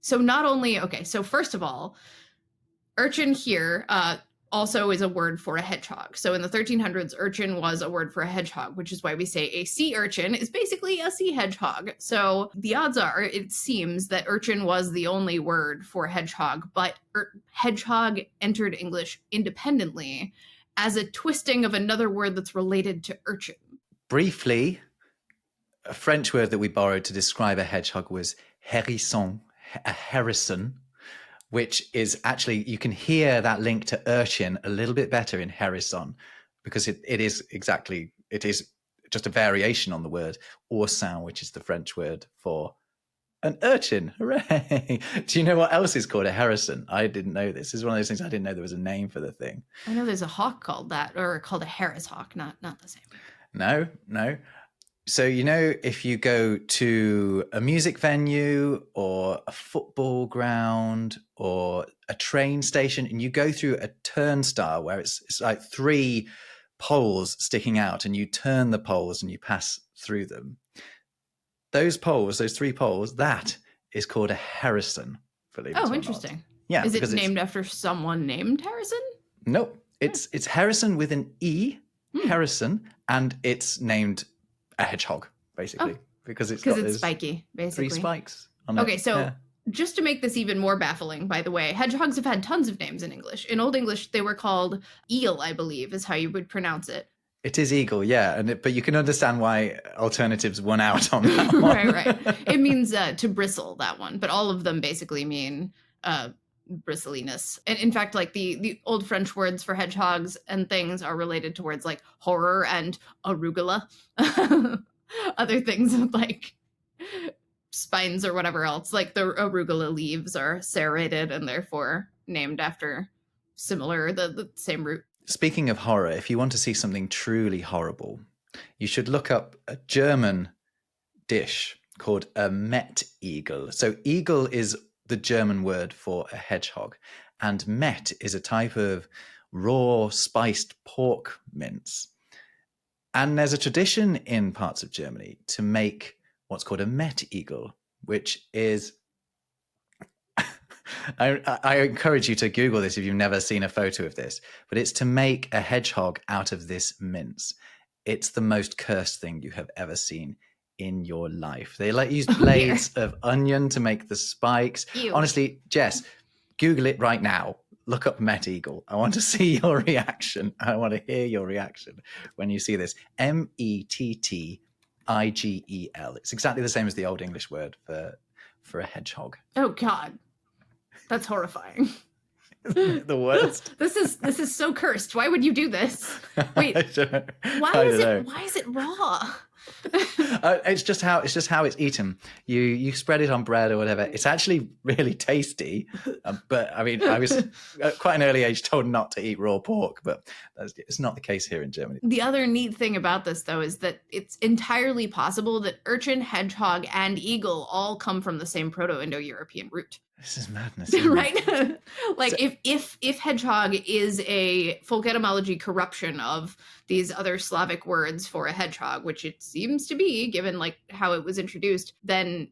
So not only, so first of all, urchin here also is a word for a hedgehog. So in the 1300s, urchin was a word for a hedgehog, which is why we say a sea urchin is basically a sea hedgehog. So the odds are, it seems that urchin was the only word for hedgehog, but hedgehog entered English independently as a twisting of another word that's related to urchin. Briefly, a French word that we borrowed to describe a hedgehog was hérisson, a harrison, which is actually, you can hear that link to urchin a little bit better in hérisson, because it is just a variation on the word oursin, which is the French word for an urchin. Hooray! Do you know what else is called a harrison? I didn't know this. This is one of those things I didn't know there was a name for the thing. I know there's a hawk called that, or called a Harris hawk, not the same. No. So, if you go to a music venue or a football ground or a train station and you go through a turnstile where it's like three poles sticking out and you turn the poles and you pass through them, those three poles, that is called a harrison. Oh, interesting. Yeah. Is it named after someone named Harrison? Nope. It's harrison with an E, harrison, and it's named a hedgehog, basically, because it's spiky, basically. 3 spikes. Just to make this even more baffling, by the way, hedgehogs have had tons of names in English. In Old English, they were called eel, I believe, is how you would pronounce it. It is eagle, yeah, but you can understand why alternatives won out on that one. Right. It means to bristle, that one, but all of them basically mean bristliness. And in fact, like the old French words for hedgehogs and things are related to words like horror and arugula. Other things with like spines or whatever else, like the arugula leaves are serrated and therefore named after the same root. Speaking of horror, if you want to see something truly horrible, you should look up a German dish called a Mettigel. So eagle is the German word for a hedgehog, and Met is a type of raw spiced pork mince. And there's a tradition in parts of Germany to make what's called a Mettigel, which is I encourage you to Google this if you've never seen a photo of this, but it's to make a hedgehog out of this mince. It's the most cursed thing you have ever seen in your life. They use blades of onion to make the spikes. Ew. Honestly, Jess, Google it right now. Look up Mettigel. I want to see your reaction. I want to hear your reaction when you see this. Mettigel. Igel. It's exactly the same as the Old English word for a hedgehog. Oh God, that's horrifying. The worst. This is so cursed. Why would you do this? Wait, why is it raw? It's just how it's eaten. You spread it on bread or whatever. It's actually really tasty. But I mean, I was at quite an early age told not to eat raw pork, but it's not the case here in Germany. The other neat thing about this, though, is that it's entirely possible that urchin, hedgehog, and eagle all come from the same Proto-Indo-European root. This is madness, right? Like so, if hedgehog is a folk etymology corruption of these other Slavic words for a hedgehog, which it seems to be, given like how it was introduced, then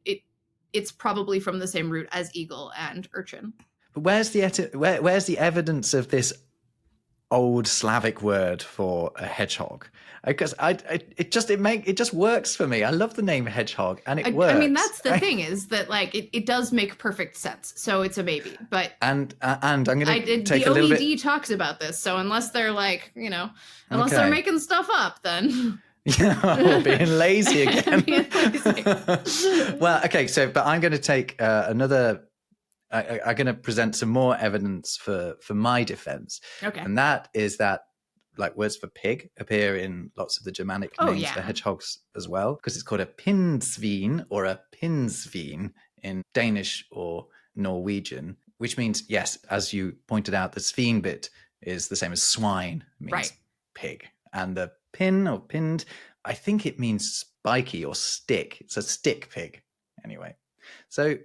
it's probably from the same root as eagle and urchin. But where's the evidence of this old Slavic word for a hedgehog? Because it just works for me. I love the name hedgehog, and it works. I mean, that's the thing, is that like it does make perfect sense. So it's a maybe. But and I'm going to take the a little OED bit. talks about this. So unless they're like, unless they're making stuff up, then being lazy again. Being lazy. Well, okay. So, but I'm going to take another. I'm going to present some more evidence for my defense. Okay. And that is that, like, words for pig appear in lots of the Germanic names for hedgehogs as well, because it's called a pinsvin or a pinsvin in Danish or Norwegian, which means, yes, as you pointed out, the svin bit is the same as swine, means pig. And the pin or pinned, I think it means spiky or stick. It's a stick pig anyway. So,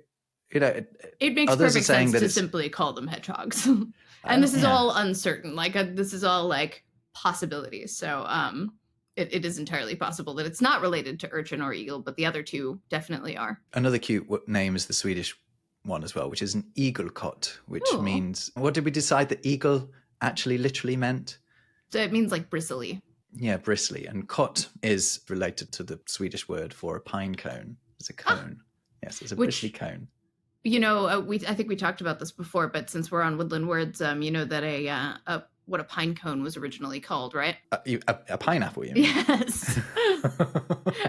it makes perfect sense to simply call them hedgehogs. And this is all uncertain. Like this is all like possibilities. So it is entirely possible that it's not related to urchin or eagle, but the other two definitely are. Another cute name is the Swedish one as well, which is an igelkott, which means, what did we decide that eagle actually literally meant? So it means like bristly. Yeah, bristly. And kott is related to the Swedish word for a pine cone. It's a cone. Yes, it's a bristly cone. I think we talked about this before, but since we're on Woodland Words, that what a pine cone was originally called, right? A pineapple, you mean? Yes.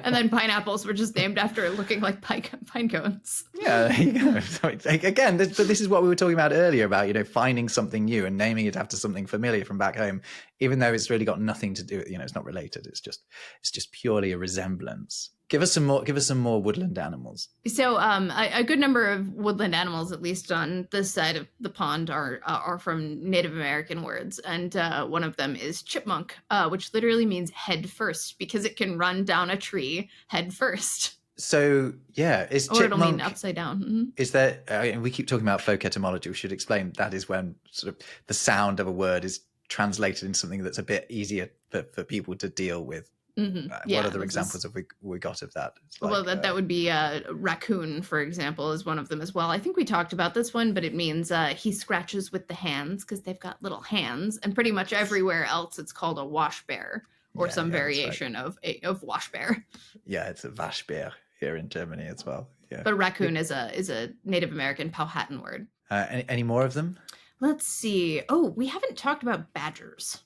And then pineapples were just named after looking like pine cones. Yeah, there you go. So, again, this is what we were talking about earlier about, finding something new and naming it after something familiar from back home, even though it's really got nothing to do with, it's not related. It's just purely a resemblance. Give us some more woodland animals. So a good number of woodland animals, at least on this side of the pond, are from Native American words. And one of them is chipmunk, which literally means head first, because it can run down a tree head first. So, yeah, is chipmunk... Or it'll mean upside down. Mm-hmm. Is there... we keep talking about folk etymology. We should explain that is when sort of the sound of a word is translated into something that's a bit easier for people to deal with. Mm-hmm. What other examples have we got of that? Well, that would be raccoon, for example, is one of them as well. I think we talked about this one, but it means he scratches with the hands because they've got little hands. And pretty much everywhere else, it's called a wash bear or some variation of wash bear. Yeah, it's a Waschbär here in Germany as well. Yeah, but raccoon is a Native American Powhatan word. Any more of them? Let's see. Oh, we haven't talked about badgers.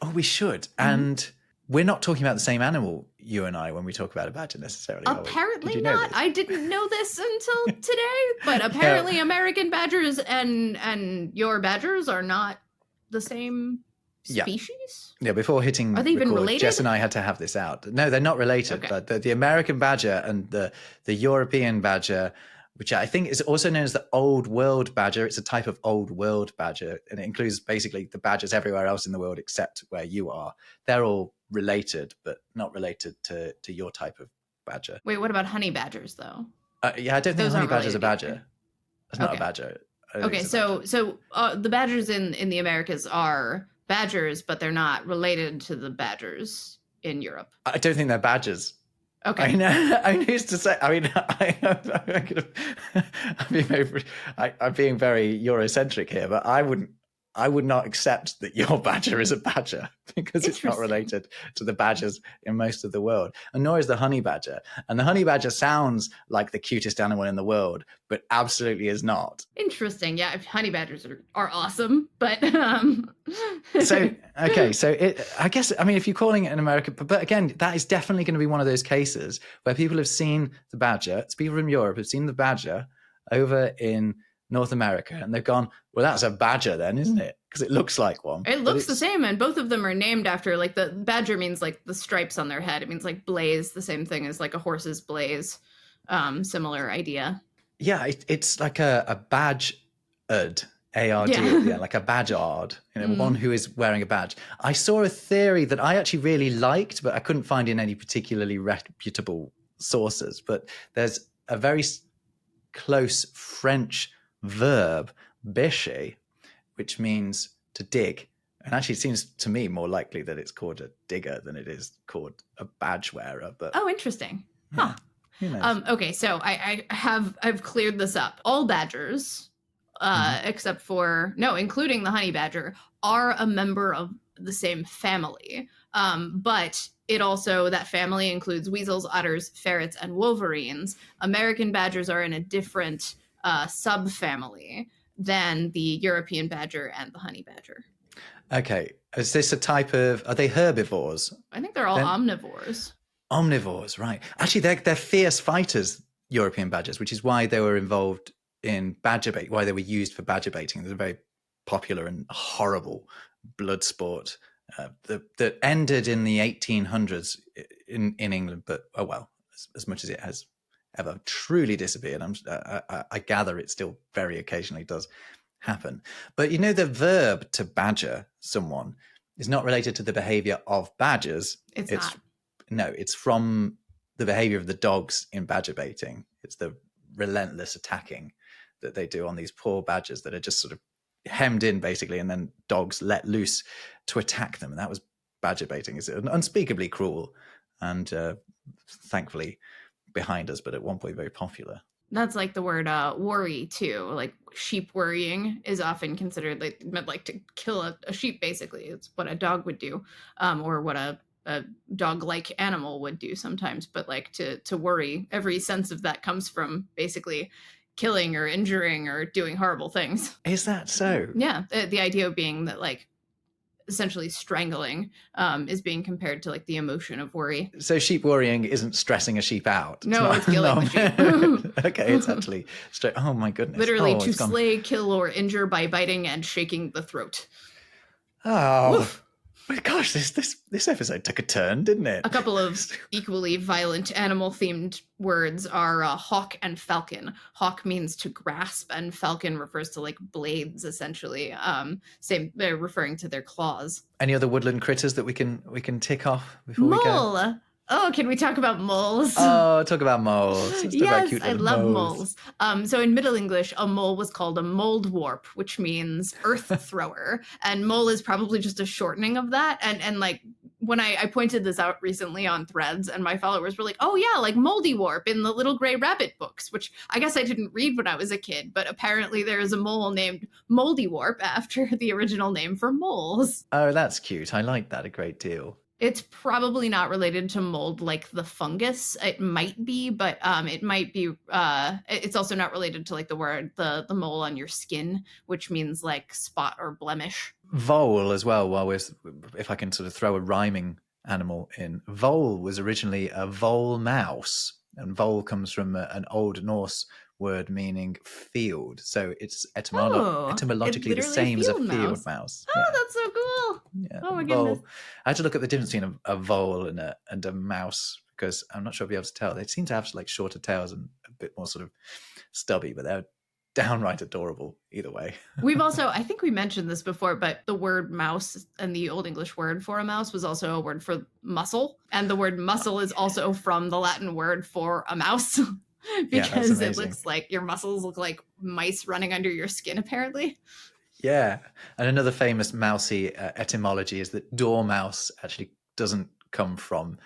Oh, we should. Mm-hmm. And we're not talking about the same animal, you and I, when we talk about a badger necessarily. Apparently not. I didn't know this until today, but apparently American badgers and your badgers are not the same species? Yeah, before hitting Are they even related? Jess and I had to have this out. No, they're not related, but the American badger and the European badger, which I think is also known as the Old World badger. It's a type of Old World badger, and it includes basically the badgers everywhere else in the world except where you are. They're all related, but not related to your type of badger. Wait, what about honey badgers, though? Yeah, I don't think honey badger's a badger. It's not a badger. Okay, so the badgers in the Americas are badgers, but they're not related to the badgers in Europe. I don't think they're badgers. Okay. I know. I used to say. I mean, I'm being very Eurocentric here, but I I would not accept that your badger is a badger because it's not Interesting. related to the badgers in most of the world. And nor is the honey badger. And the honey badger sounds like the cutest animal in the world, but absolutely is not. Interesting. Yeah, honey badgers are awesome, but So, okay, so I guess, I mean, if you're calling it an American, but again, that is definitely going to be one of those cases where people have seen the badger, people from Europe have seen the badger over in North America, and they've gone, well, that's a badger then, isn't it? Because it looks like one. It looks the same, and both of them are named after, like, the badger means like the stripes on their head. It means like blaze, the same thing as like a horse's blaze. Similar idea. Yeah, it's like a badge-erd, A-R-D, yeah, like a badgeard, one who is wearing a badge. I saw a theory that I actually really liked, but I couldn't find in any particularly reputable sources. But there's a very close French verb, bêcher, which means to dig. And actually, it seems to me more likely that it's called a digger than it is called a badge wearer. But interesting. Huh. Who knows? Okay, so I've cleared this up. All badgers, except for including the honey badger, are a member of the same family. But it also, that family includes weasels, otters, ferrets, and wolverines. American badgers are in a different subfamily than the European badger and the honey badger. Okay, is this a type of? Are they herbivores? I think they're all omnivores. Omnivores, right? Actually, they're fierce fighters, European badgers, which is why they were involved in badger bait. Why they were used for badger baiting. They're a very popular and horrible blood sport that ended in the 1800s in England. But oh well, as much as it has ever truly disappeared, I gather it still very occasionally does happen. But the verb to badger someone is not related to the behavior of badgers. It's not. No, it's from the behavior of the dogs in badger baiting. It's the relentless attacking that they do on these poor badgers that are just sort of hemmed in, basically, and then dogs let loose to attack them. And that was badger baiting. It's unspeakably cruel and thankfully behind us, but at one point very popular. That's like the word worry too. Like sheep worrying is often considered meant like to kill a sheep. Basically, it's what a dog would do, or what a dog-like animal would do sometimes. But like to worry, every sense of that comes from basically killing or injuring or doing horrible things. Is that so? Yeah, the idea being that like essentially strangling is being compared to like the emotion of worry. So sheep worrying isn't stressing a sheep out. No, it's killing the sheep. Okay, it's actually straight. Oh my goodness. Literally to slay, kill, or injure by biting and shaking the throat. Oh. Woof. But gosh, this episode took a turn, didn't it? A couple of equally violent animal-themed words are hawk and falcon. Hawk means to grasp, and falcon refers to like blades, essentially. They're referring to their claws. Any other woodland critters that we can tick off before we go? Mole. Oh, can we talk about moles? Oh, talk about moles. Yes, I love moles. So in Middle English, a mole was called a moldwarp, which means earth thrower. And mole is probably just a shortening of that. And like when I pointed this out recently on Threads, and my followers were like, oh yeah, like Moldywarp in the Little Gray Rabbit books, which I guess I didn't read when I was a kid, but apparently there is a mole named Moldywarp after the original name for moles. Oh, that's cute. I like that a great deal. It's probably not related to mold like the fungus. It might be, but it might be. It's also not related to like the word the mole on your skin, which means like spot or blemish. Vole as well. If I can sort of throw a rhyming animal in, vole was originally a vole mouse, and vole comes from an Old Norse word meaning field, so it's etymologically the same as a field mouse. Oh, yeah. That's so cool. Yeah. Oh my goodness. I had to look at the difference between a vole and a mouse, because I'm not sure I'll be able to tell. They seem to have like shorter tails and a bit more sort of stubby, but they're downright adorable either way. We've also, I think we mentioned this before, but the word mouse and the Old English word for a mouse was also a word for muscle, and the word muscle is also from the Latin word for a mouse. Because it looks like your muscles look like mice running under your skin, apparently. Yeah. And another famous mousy etymology is that dormouse actually doesn't come from...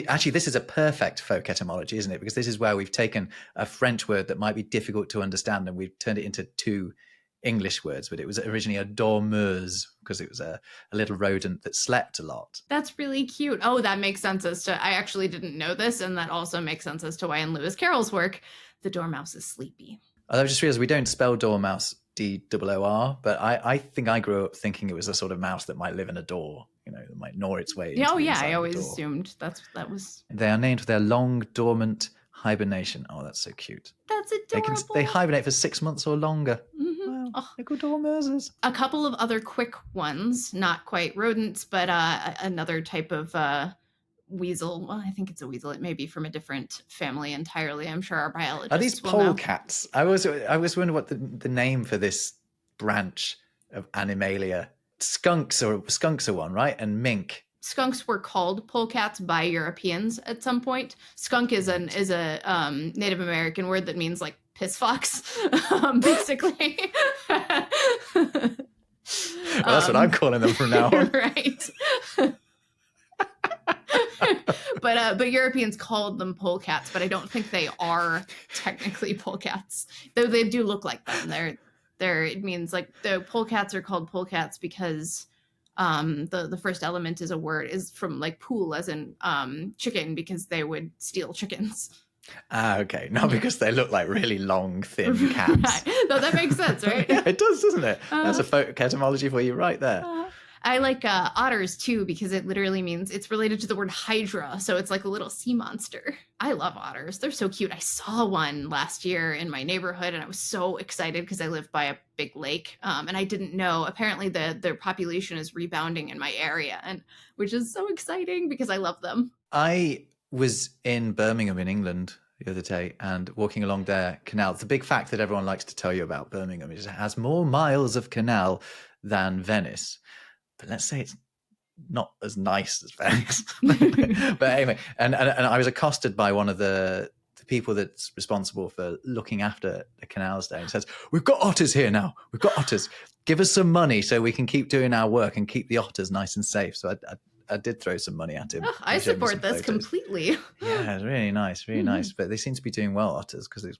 Actually, this is a perfect folk etymology, isn't it? Because this is where we've taken a French word that might be difficult to understand and we've turned it into two English words, but it was originally a dormeuse because it was a little rodent that slept a lot. That's really cute. Oh, that makes sense as to, I actually didn't know this, and that also makes sense as to why in Lewis Carroll's work, the dormouse is sleepy. I just realized we don't spell dormouse D-O-O-R, but I think I grew up thinking it was a sort of mouse that might live in a door, that might gnaw its way into Oh the yeah, inside I of the always door. assumed that was. They are named for their long dormant hibernation. Oh, that's so cute. That's adorable. They hibernate for 6 months or longer. Mm-hmm. Wow, Oh. little dormeuses. A couple of other quick ones, not quite rodents, but another type of weasel. Well, I think it's a weasel. It may be from a different family entirely. I'm sure our biologists Are these will know. polecats? I was wondering what the name for this branch of Animalia. Skunks are one, right? And mink. Skunks were called polecats by Europeans at some point. Skunk is a Native American word that means like piss fox, basically. Well, that's what I'm calling them from now on. Right. But Europeans called them polecats, but I don't think they are technically polecats, though they do look like them. It means like the polecats are called polecats because the first element is from like pool, as in chicken, because they would steal chickens. Okay. Not because they look like really long, thin cats. Right. No, that makes sense, right? Yeah, it does, doesn't it? That's a etymology for you right there. I like otters too, because it literally means it's related to the word hydra. So it's like a little sea monster. I love otters. They're so cute. I saw one last year in my neighborhood and I was so excited because I live by a big lake. And I didn't know, apparently their population is rebounding in my area, and which is so exciting because I love them. I was in Birmingham in England the other day and walking along their canal. The big fact that everyone likes to tell you about Birmingham is it has more miles of canal than Venice. But let's say it's not as nice as Venice. But anyway, and I was accosted by one of the people that's responsible for looking after the canals there, and says, "We've got otters here now. We've got otters. Give us some money so we can keep doing our work and keep the otters nice and safe." So I did throw some money at him. Oh, I support this completely. Yeah, it's really nice, really nice. But they seem to be doing well, otters, because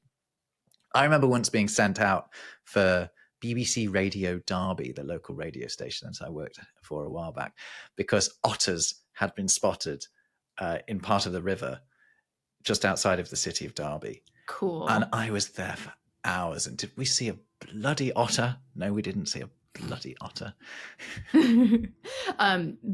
I remember once being sent out for BBC Radio Derby, the local radio station that I worked for a while back, because otters had been spotted in part of the river just outside of the city of Derby. Cool. And I was there for hours. And did we see a bloody otter? No, we didn't see a bloody otter.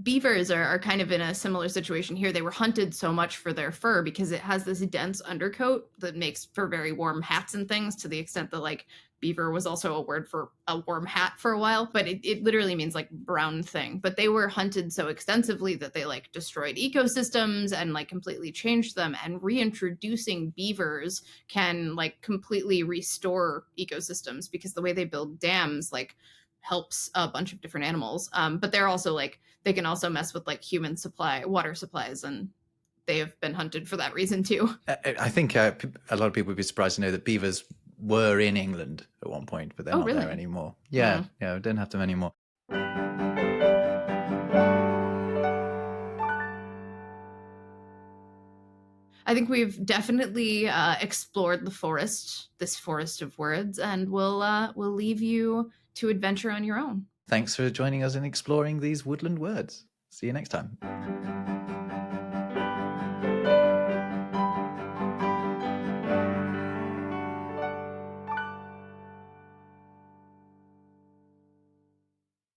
Beavers are kind of in a similar situation here. They were hunted so much for their fur because it has this dense undercoat that makes for very warm hats and things, to the extent that like beaver was also a word for a warm hat for a while, but it literally means like brown thing. But they were hunted so extensively that they like destroyed ecosystems and like completely changed them, and reintroducing beavers can like completely restore ecosystems because the way they build dams like helps a bunch of different animals. But they're also like, they can also mess with like human water supplies, and they have been hunted for that reason too. I think a lot of people would be surprised to know that beavers were in England at one point, but they're not really? there anymore. Yeah, we don't have them anymore. I think we've definitely explored this forest of words, and we'll leave you to adventure on your own. Thanks for joining us in exploring these woodland words. See you next time.